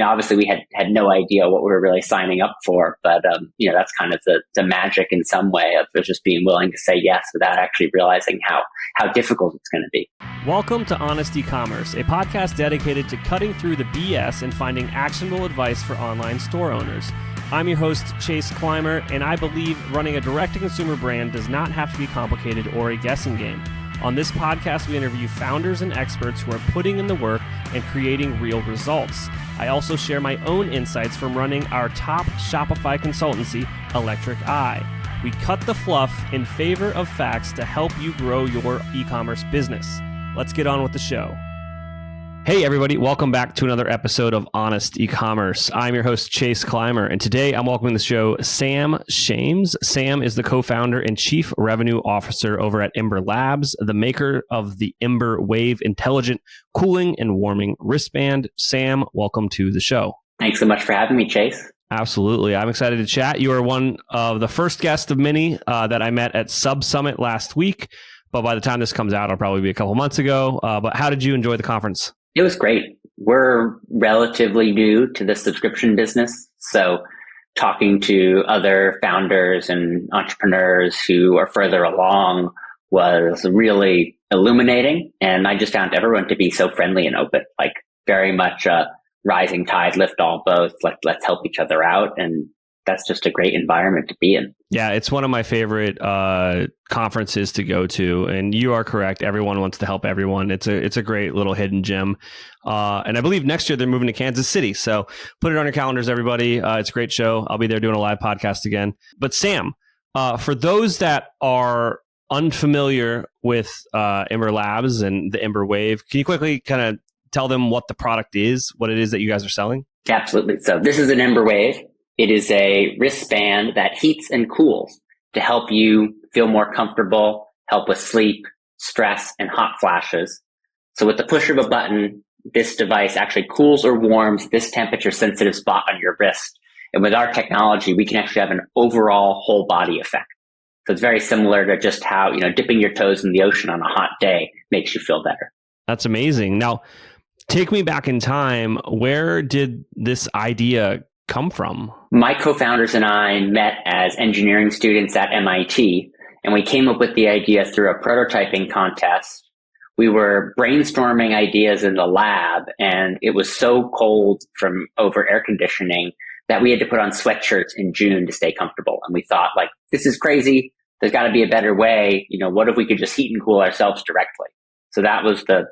obviously we had no idea what we were really signing up for, but, that's kind of the magic in some way of just being willing to say yes without actually realizing how difficult it's going to be. Welcome to Honest E-Commerce, a podcast dedicated to cutting through the BS and finding actionable advice for online store owners. I'm your host, Chase Clymer, and I believe running a direct-to-consumer brand does not have to be complicated or a guessing game. On this podcast, we interview founders and experts who are putting in the work and creating real results. I also share my own insights from running our top Shopify consultancy, Electric Eye. We cut the fluff in favor of facts to help you grow your e-commerce business. Let's get on with the show. Hey everybody, welcome back to another episode of Honest E-Commerce. I'm your host, Chase Clymer, and today I'm welcoming to the show Sam Shames. Sam is the co-founder and chief revenue officer over at Embr Labs, the maker of the Embr Wave intelligent cooling and warming wristband. Sam, welcome to the show. Thanks so much for having me, Chase. Absolutely. I'm excited to chat. You are one of the first guests of many that I met at Sub Summit last week, but by the time this comes out, it'll probably be a couple months ago. But how did you enjoy the conference? It was great. We're relatively new to the subscription business. So talking to other founders and entrepreneurs who are further along was really illuminating. And I just found everyone to be so friendly and open, like very much a rising tide, lift all boats. Let's help each other out. And that's just a great environment to be in. Yeah, it's one of my favorite conferences to go to, and you are correct. Everyone wants to help everyone. It's a great little hidden gem, and I believe next year they're moving to Kansas City. So put it on your calendars, everybody. It's a great show. I'll be there doing a live podcast again. But Sam, for those that are unfamiliar with Embr Labs and the Embr Wave, can you quickly kind of tell them what the product is, what it is that you guys are selling? Absolutely. So this is an Embr Wave. It is a wristband that heats and cools to help you feel more comfortable, help with sleep, stress, and hot flashes. So with the push of a button, this device actually cools or warms this temperature sensitive spot on your wrist. And with our technology, we can actually have an overall whole body effect. So it's very similar to just how, dipping your toes in the ocean on a hot day makes you feel better. That's amazing. Now, take me back in time. Where did this idea come from? My co-founders and I met as engineering students at MIT, and we came up with the idea through a prototyping contest. We were brainstorming ideas in the lab, and it was so cold from over air conditioning that we had to put on sweatshirts in June to stay comfortable. And we thought, this is crazy. There's got to be a better way. What if we could just heat and cool ourselves directly? So that was the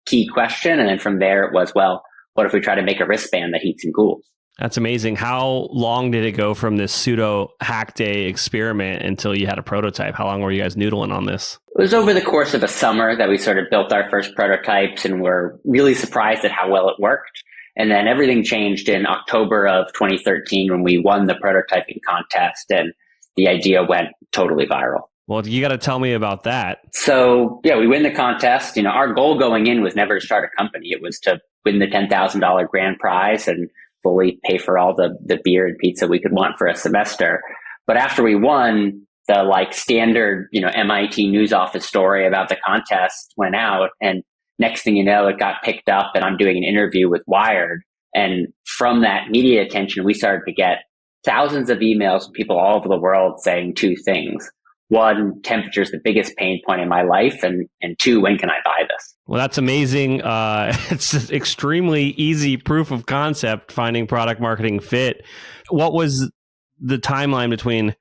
key question. And then from there it was, well, what if we try to make a wristband that heats and cools? That's amazing. How long did it go from this pseudo hack day experiment until you had a prototype? How long were you guys noodling on this? It was over the course of a summer that we sort of built our first prototypes, and were really surprised at how well it worked. And then everything changed in October of 2013 when we won the prototyping contest, and the idea went totally viral. Well, you got to tell me about that. So yeah, we win the contest. Our goal going in was never to start a company. It was to win the $10,000 grand prize and fully pay for all the beer and pizza we could want for a semester. But after we won, the standard, MIT news office story about the contest went out, and next thing you know, it got picked up, and I'm doing an interview with Wired. And from that media attention, we started to get thousands of emails from people all over the world saying two things. One, temperature is the biggest pain point in my life. And two, when can I buy this? Well, that's amazing. It's extremely easy proof of concept, finding product marketing fit. What was the timeline between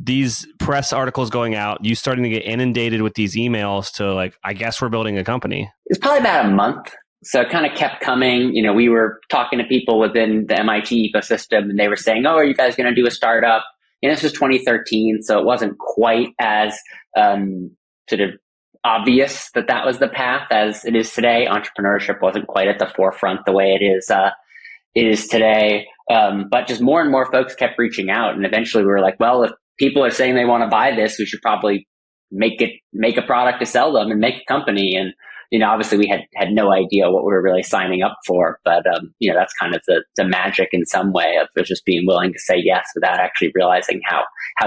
these press articles going out, you starting to get inundated with these emails to I guess we're building a company? It's probably about a month. So it kind of kept coming. We were talking to people within the MIT ecosystem, and they were saying, oh, are you guys going to do a startup? And this was 2013, so it wasn't quite as sort of obvious that was the path as it is today. Entrepreneurship wasn't quite at the forefront the way it is today. But just more and more folks kept reaching out, and eventually we were like, well, if people are saying they want to buy this, we should probably make a product to sell them and make a company. And obviously we had no idea what we were really signing up for, but that's kind of the magic in some way of just being willing to say yes without actually realizing how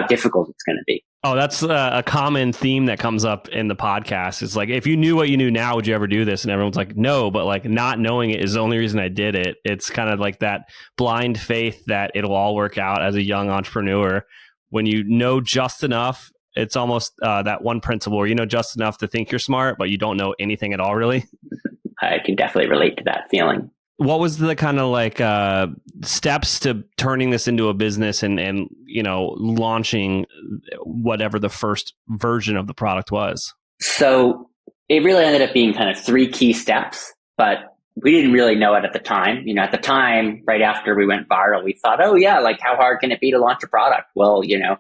difficult it's going to be. Oh, that's a common theme that comes up in the podcast. It's like, if you knew what you knew now, would you ever do this? And everyone's like, no, but like not knowing it is the only reason I did it. It's kind of like that blind faith that it'll all work out as a young entrepreneur. When you know just enough, it's almost that one principle where you know just enough to think you're smart, but you don't know anything at all, really. I can definitely relate to that feeling. What was the kind of like steps to turning this into a business and you know, launching whatever the first version of the product was? So it really ended up being kind of 3 key steps, but we didn't really know it at the time. You know, at the time, right after we went viral, we thought, oh yeah, like how hard can it be to launch a product? Well, you know,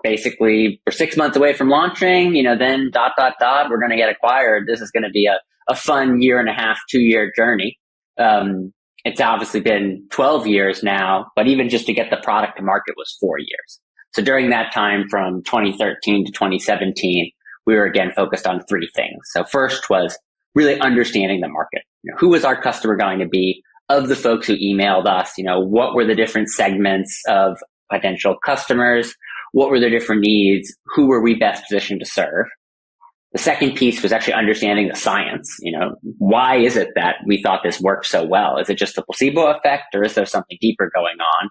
basically we're 6 months away from launching, you know, then ... we're going to get acquired. This is going to be a fun 1.5, 2-year journey. It's obviously been 12 years now, but even just to get the product to market was 4 years. So during that time from 2013 to 2017, we were again focused on 3 things. So first was really understanding the market. You know, who was our customer going to be? Of the folks who emailed us, you know, what were the different segments of potential customers? What were their different needs? Who were we best positioned to serve? The second piece was actually understanding the science. You know, why is it that we thought this worked so well? Is it just the placebo effect, or is there something deeper going on?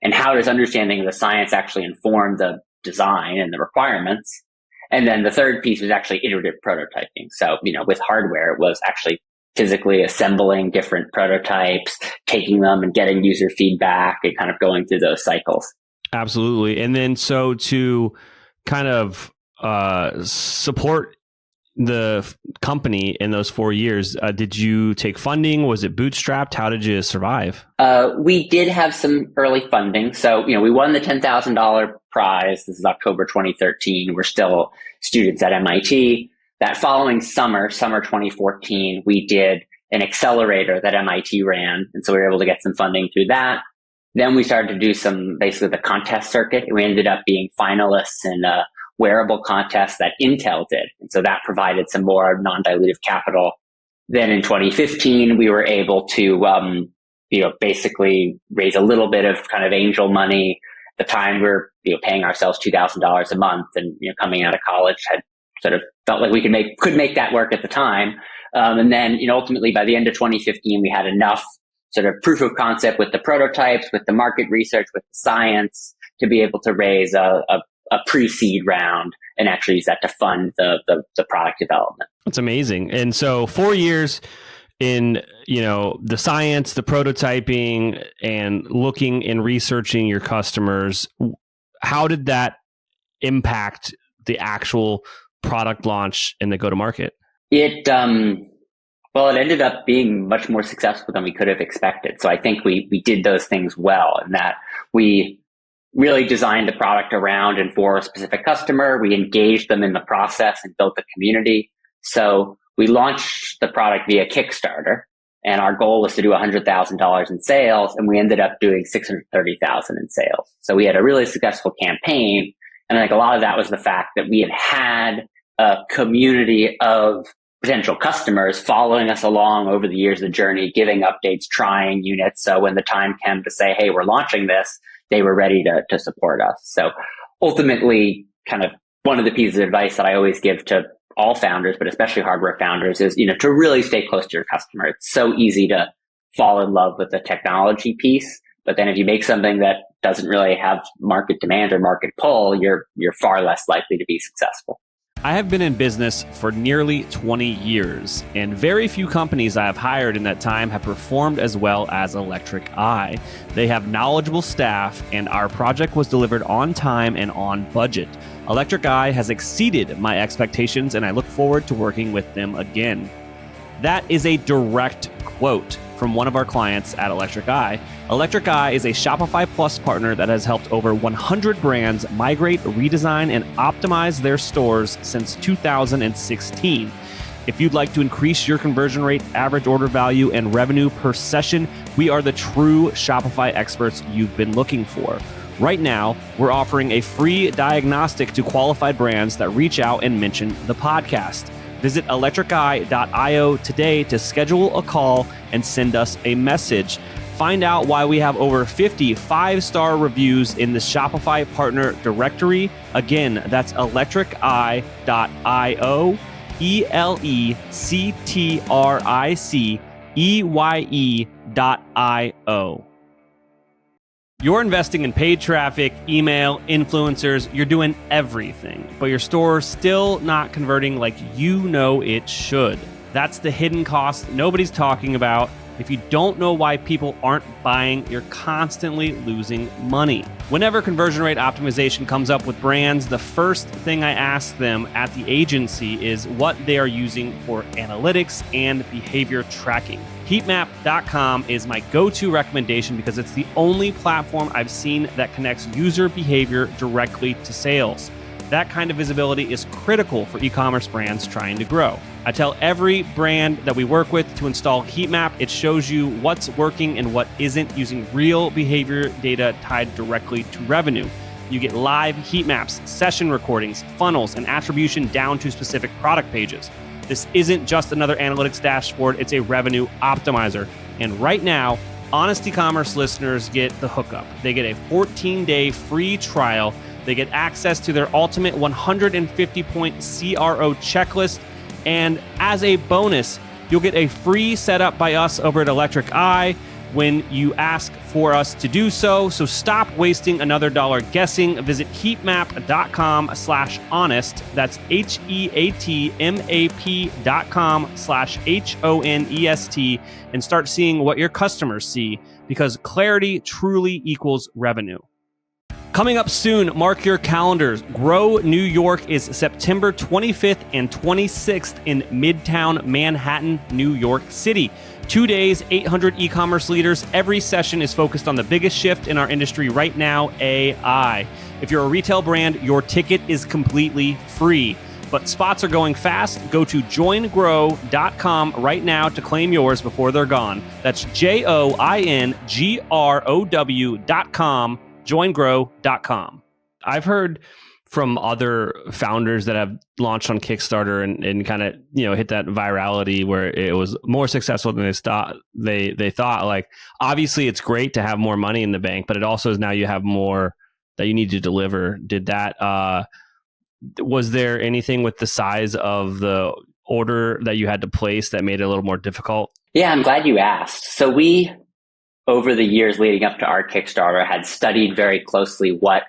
And how does understanding the science actually inform the design and the requirements? And then the third piece was actually iterative prototyping. So, you know, with hardware, it was actually physically assembling different prototypes, taking them and getting user feedback and kind of going through those cycles. Absolutely. And then so to kind of support the company in those 4 years, did you take funding? Was it bootstrapped? How did you survive? We did have some early funding. So, you know, we won the $10,000 prize. This is October 2013. We're still students at MIT. That following summer 2014, we did an accelerator that MIT ran. And so we were able to get some funding through that. Then we started to do basically the contest circuit. We ended up being finalists in a wearable contest that Intel did. And so that provided some more non-dilutive capital. Then in 2015, we were able to, basically raise a little bit of kind of angel money. At the time, we were, paying ourselves $2,000 a month, and, coming out of college had sort of felt like we could make that work at the time. And then, ultimately by the end of 2015, we had enough sort of proof of concept with the prototypes, with the market research, with the science to be able to raise a pre-seed round and actually use that to fund the product development. That's amazing. And so 4 years in, the science, the prototyping, and looking and researching your customers, how did that impact the actual product launch and the go-to-market? It ended up being much more successful than we could have expected. So I think we did those things well, in that we really designed the product around and for a specific customer. We engaged them in the process and built a community. So we launched the product via Kickstarter, and our goal was to do $100,000 in sales, and we ended up doing $630,000 in sales. So we had a really successful campaign, and I think a lot of that was the fact that we had a community of potential customers following us along over the years of the journey, giving updates, trying units. So when the time came to say, hey, we're launching this, they were ready to support us. So ultimately, kind of one of the pieces of advice that I always give to all founders, but especially hardware founders, is, to really stay close to your customer. It's so easy to fall in love with the technology piece, but then if you make something that doesn't really have market demand or market pull, you're far less likely to be successful. I have been in business for nearly 20 years, and very few companies I have hired in that time have performed as well as Electric Eye. They have knowledgeable staff, and our project was delivered on time and on budget. Electric Eye has exceeded my expectations, and I look forward to working with them again. That is a direct quote from one of our clients at Electric Eye. Electric Eye is a Shopify Plus partner that has helped over 100 brands migrate, redesign, and optimize their stores since 2016. If you'd like to increase your conversion rate, average order value, and revenue per session, we are the true Shopify experts you've been looking for. Right now, we're offering a free diagnostic to qualified brands that reach out and mention the podcast. Visit electriceye.io today to schedule a call and send us a message. Find out why we have over 50 5-star reviews in the Shopify Partner Directory. Again, that's electrici.io, electriceye.io. You're investing in paid traffic, email, influencers, you're doing everything, but your store's still not converting like you know it should. That's the hidden cost nobody's talking about. If you don't know why people aren't buying, you're constantly losing money. Whenever conversion rate optimization comes up with brands, the first thing I ask them at the agency is what they are using for analytics and behavior tracking. Heatmap.com is my go-to recommendation because it's the only platform I've seen that connects user behavior directly to sales. That kind of visibility is critical for e-commerce brands trying to grow. I tell every brand that we work with to install Heatmap. It shows you what's working and what isn't using real behavior data tied directly to revenue. You get live heat maps, session recordings, funnels, and attribution down to specific product pages. This isn't just another analytics dashboard, it's a revenue optimizer. And right now, Honest E-commerce listeners get the hookup. They get a 14-day free trial. They get access to their ultimate 150-point CRO checklist. And as a bonus, you'll get a free setup by us over at Electric Eye when you ask for us to do so. So stop wasting another dollar guessing. Visit heatmap.com/honest. That's heatmap.com/honest and start seeing what your customers see, because clarity truly equals revenue. Coming up soon, mark your calendars. Grow New York is September 25th and 26th in Midtown Manhattan, New York City. 2 days, 800 e-commerce leaders. Every session is focused on the biggest shift in our industry right now, AI. If you're a retail brand, your ticket is completely free. But spots are going fast. Go to joingrow.com right now to claim yours before they're gone. That's joingrow.com. joingrow.com. I've heard from other founders that have launched on Kickstarter and kind of, hit that virality where it was more successful than they thought. Like, obviously it's great to have more money in the bank, but it also is now you have more that you need to deliver. Did that, was there anything with the size of the order that you had to place that made it a little more difficult? Yeah, I'm glad you asked. So we, over the years leading up to our Kickstarter, had studied very closely what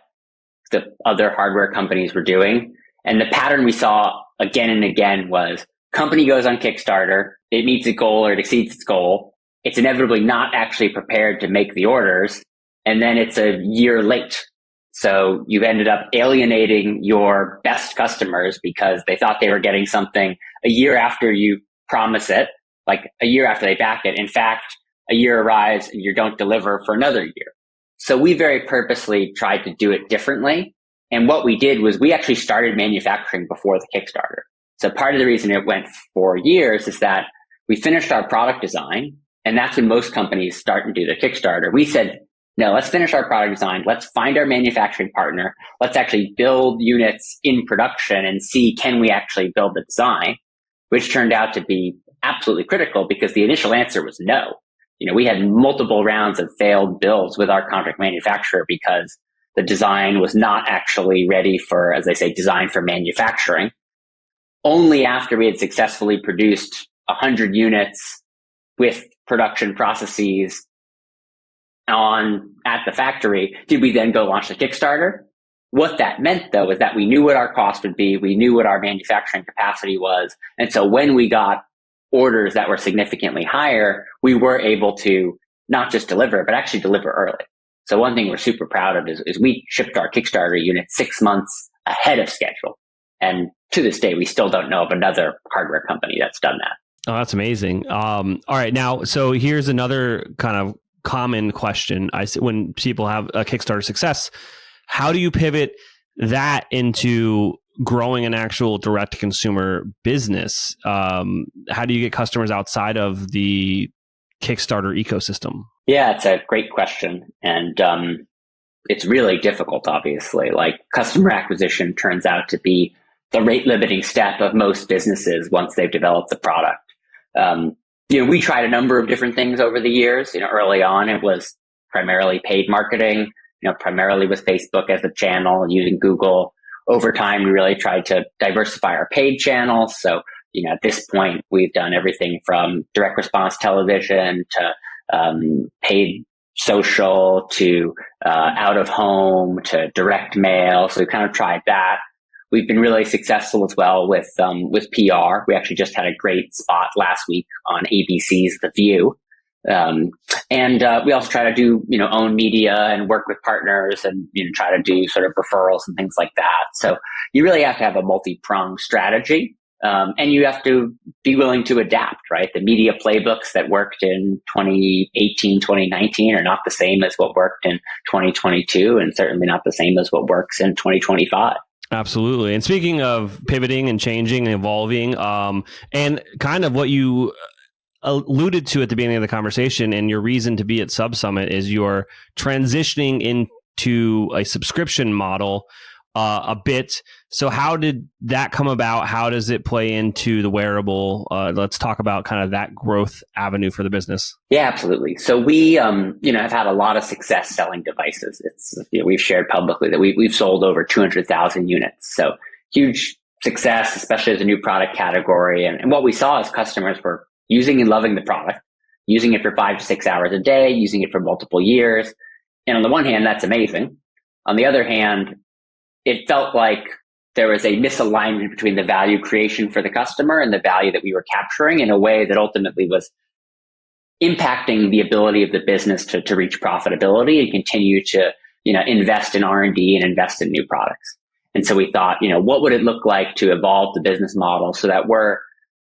the other hardware companies were doing. And the pattern we saw again and again was company goes on Kickstarter, it meets a goal or it exceeds its goal. It's inevitably not actually prepared to make the orders. And then it's a year late. So you've ended up alienating your best customers because they thought they were getting something a year after you promise it, like a year after they back it. In fact, a year arrives and you don't deliver for another year. So we very purposely tried to do it differently. And what we did was we actually started manufacturing before the Kickstarter. So part of the reason it went 4 years is that we finished our product design, and that's when most companies start and do their Kickstarter. We said, no, let's finish our product design. Let's find our manufacturing partner. Let's actually build units in production and see, can we actually build the design, which turned out to be absolutely critical because the initial answer was no. We had multiple rounds of failed builds with our contract manufacturer because the design was not actually ready for, as they say, design for manufacturing. Only after we had successfully produced 100 units with production processes at the factory did we then go launch the Kickstarter. What that meant, though, is that we knew what our cost would be. We knew what our manufacturing capacity was. And so when we got orders that were significantly higher, we were able to not just deliver, but actually deliver early. So one thing we're super proud of is we shipped our Kickstarter unit 6 months ahead of schedule. And to this day, we still don't know of another hardware company that's done that. Oh, that's amazing. All right. Now, so here's another kind of common question. When people have a Kickstarter success, how do you pivot that into growing an actual direct-to-consumer business? How do you get customers outside of the Kickstarter ecosystem? Yeah, it's a great question. And it's really difficult, obviously. Like, customer acquisition turns out to be the rate-limiting step of most businesses once they've developed the product. we tried a number of different things over the years. Early on, it was primarily paid marketing, primarily with Facebook as a channel, using Google. Over time, we really tried to diversify our paid channels. So, at this point, we've done everything from direct response television to paid social to out of home to direct mail. So we kind of tried that. We've been really successful as well with PR. We actually just had a great spot last week on ABC's The View. And we also try to do, own media and work with partners and, try to do sort of referrals and things like that. So you really have to have a multi-pronged strategy. And you have to be willing to adapt, right? The media playbooks that worked in 2018, 2019 are not the same as what worked in 2022, and certainly not the same as what works in 2025. Absolutely. And speaking of pivoting and changing and evolving, and kind of what you alluded to at the beginning of the conversation, and your reason to be at Sub Summit is you're transitioning into a subscription model a bit. So how did that come about? How does it play into the wearable? Let's talk about kind of that growth avenue for the business. Yeah, absolutely. So we, have had a lot of success selling devices. It's, we've shared publicly that we've sold over 200,000 units. So huge success, especially as a new product category. And what we saw is customers were using and loving the product, using it for 5 to 6 hours a day, using it for multiple years. And on the one hand, that's amazing. On the other hand, it felt like there was a misalignment between the value creation for the customer and the value that we were capturing in a way that ultimately was impacting the ability of the business to reach profitability and continue to, invest in R&D and invest in new products. And so we thought, what would it look like to evolve the business model so that we're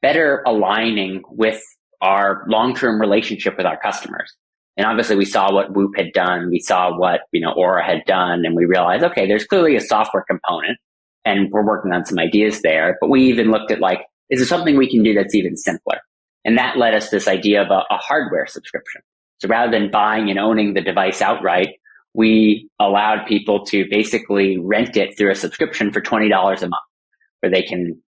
better aligning with our long-term relationship with our customers? And obviously we saw what Whoop had done. We saw what, Aura had done. And we realized, okay, there's clearly a software component and we're working on some ideas there. But we even looked at is there something we can do that's even simpler? And that led us to this idea of a hardware subscription. So rather than buying and owning the device outright, we allowed people to basically rent it through a subscription for $20 a month, where they can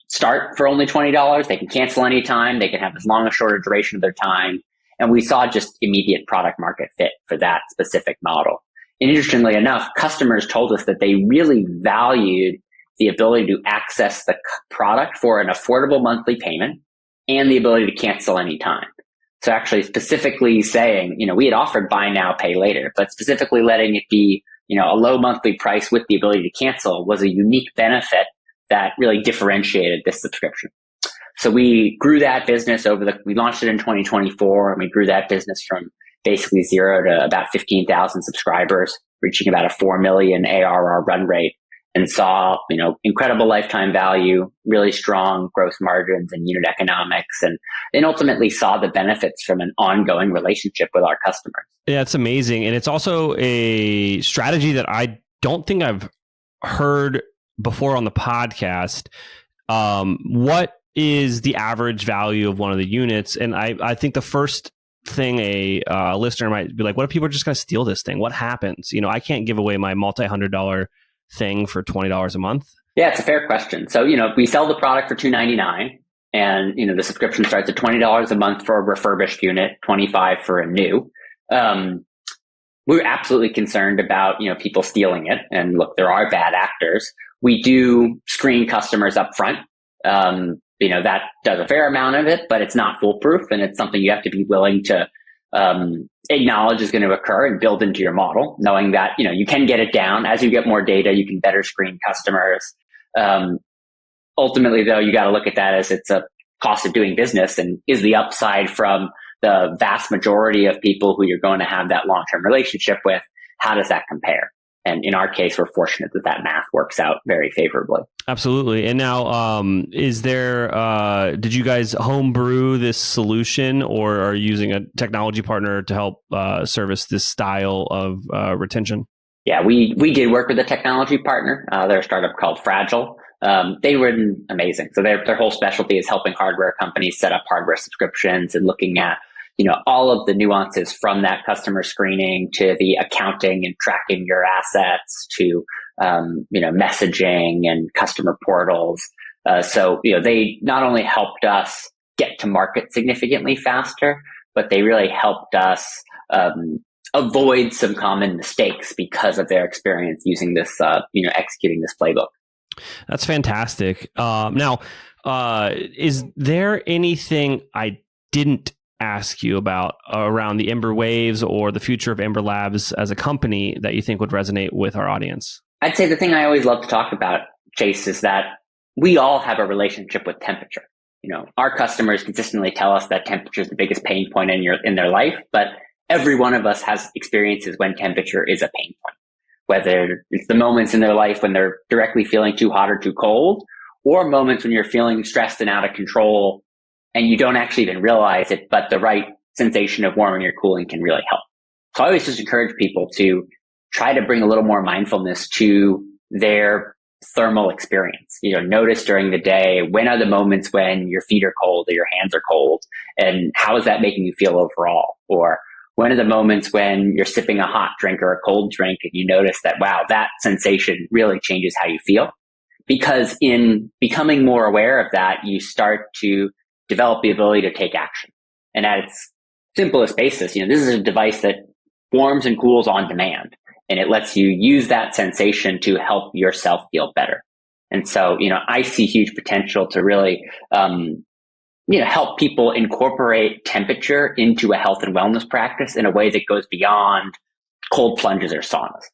start for only $20. They can cancel anytime. They can have as long or short a duration of their time. And we saw just immediate product market fit for that specific model. And interestingly enough, customers told us that they really valued the ability to access the product for an affordable monthly payment and the ability to cancel anytime. So actually specifically saying, we had offered buy now, pay later, but specifically letting it be, a low monthly price with the ability to cancel was a unique benefit that really differentiated this subscription. So we grew that business we launched it in 2024, and we grew that business from basically 0 to about 15,000 subscribers, reaching about a 4 million ARR run rate, and saw, incredible lifetime value, really strong gross margins and unit economics, and ultimately saw the benefits from an ongoing relationship with our customers. Yeah, it's amazing. And it's also a strategy that I don't think I've heard before on the podcast. What is the average value of one of the units? And I think the first thing a listener might be like, what if people are just going to steal this thing? What happens? I can't give away my multi-$100 thing for $20 a month. Yeah, it's a fair question. So, we sell the product for $299, and, the subscription starts at $20 a month for a refurbished unit, $25 for a new. We're absolutely concerned about, people stealing it. And look, there are bad actors. We do screen customers up front. That does a fair amount of it, but it's not foolproof. And it's something you have to be willing to acknowledge is going to occur and build into your model, knowing that, you can get it down. As you get more data, you can better screen customers. Ultimately, though, you got to look at that as it's a cost of doing business, and is the upside from the vast majority of people who you're going to have that long-term relationship with, how does that compare? And in our case, we're fortunate that math works out very favorably. Absolutely. And now, is there, did you guys homebrew this solution, or are you using a technology partner to help service this style of retention? Yeah, we did work with a technology partner. They're a startup called Fragile. They were amazing. So their whole specialty is helping hardware companies set up hardware subscriptions and looking at all of the nuances from that customer screening to the accounting and tracking your assets to, messaging and customer portals. So they not only helped us get to market significantly faster, but they really helped us avoid some common mistakes because of their experience using this, executing this playbook. That's fantastic. Now, is there anything I didn't ask you about around the Embr Waves or the future of Embr Labs as a company that you think would resonate with our audience? I'd say the thing I always love to talk about, Chase, is that we all have a relationship with temperature. Our customers consistently tell us that temperature is the biggest pain point in their life, but every one of us has experiences when temperature is a pain point, whether it's the moments in their life when they're directly feeling too hot or too cold, or moments when you're feeling stressed and out of control and you don't actually even realize it, but the right sensation of warming or cooling can really help. So I always just encourage people to try to bring a little more mindfulness to their thermal experience. Notice during the day, when are the moments when your feet are cold or your hands are cold, and how is that making you feel overall? Or when are the moments when you're sipping a hot drink or a cold drink and you notice that, wow, that sensation really changes how you feel? Because in becoming more aware of that, you start to develop the ability to take action. And at its simplest basis, this is a device that warms and cools on demand, and it lets you use that sensation to help yourself feel better. And so, I see huge potential to really, help people incorporate temperature into a health and wellness practice in a way that goes beyond cold plunges or saunas.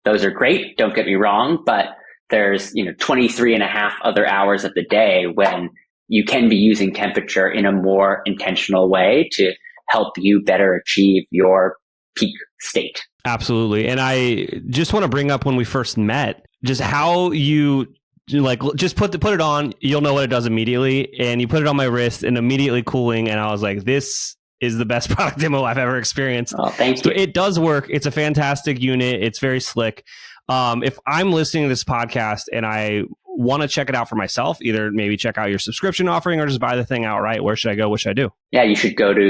Those are great, don't get me wrong, but there's, 23 and a half other hours of the day when you can be using temperature in a more intentional way to help you better achieve your peak state. Absolutely. And I just want to bring up when we first met, just how you just put it on, you'll know what it does immediately. And you put it on my wrist and immediately cooling. And I was like, this is the best product demo I've ever experienced. Oh, thank you. So it does work. It's a fantastic unit. It's very slick. If I'm listening to this podcast and I want to check it out for myself, either maybe check out your subscription offering or just buy the thing outright, where should I go? What should I do? Yeah, you should go to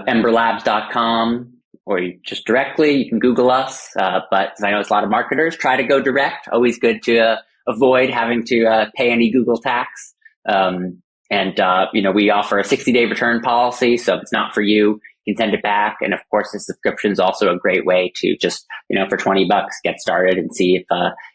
embrlabs.com, or you can Google us. But I know it's a lot of marketers try to go direct. Always good to avoid having to pay any Google tax. We offer a 60-day return policy. So if it's not for you, you can send it back. And of course, the subscription is also a great way to just, for $20, get started and see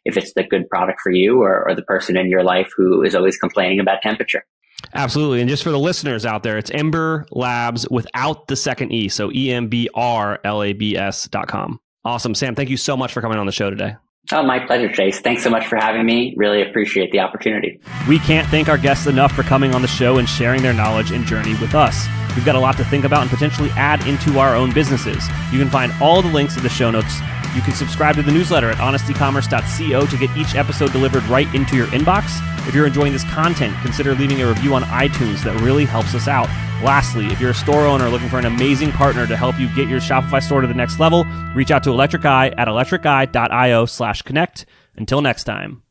if it's the good product for you or the person in your life who is always complaining about temperature. Absolutely. And just for the listeners out there, it's Embr Labs without the second E. So EMBRLABS.com. Awesome. Sam, thank you so much for coming on the show today. Oh, my pleasure, Chase. Thanks so much for having me. Really appreciate the opportunity. We can't thank our guests enough for coming on the show and sharing their knowledge and journey with us. We've got a lot to think about and potentially add into our own businesses. You can find all the links in the show notes. You can subscribe to the newsletter at honestycommerce.co to get each episode delivered right into your inbox. If you're enjoying this content, consider leaving a review on iTunes. That really helps us out. Lastly, if you're a store owner looking for an amazing partner to help you get your Shopify store to the next level, reach out to Electric Eye at electriceye.io/connect. Until next time.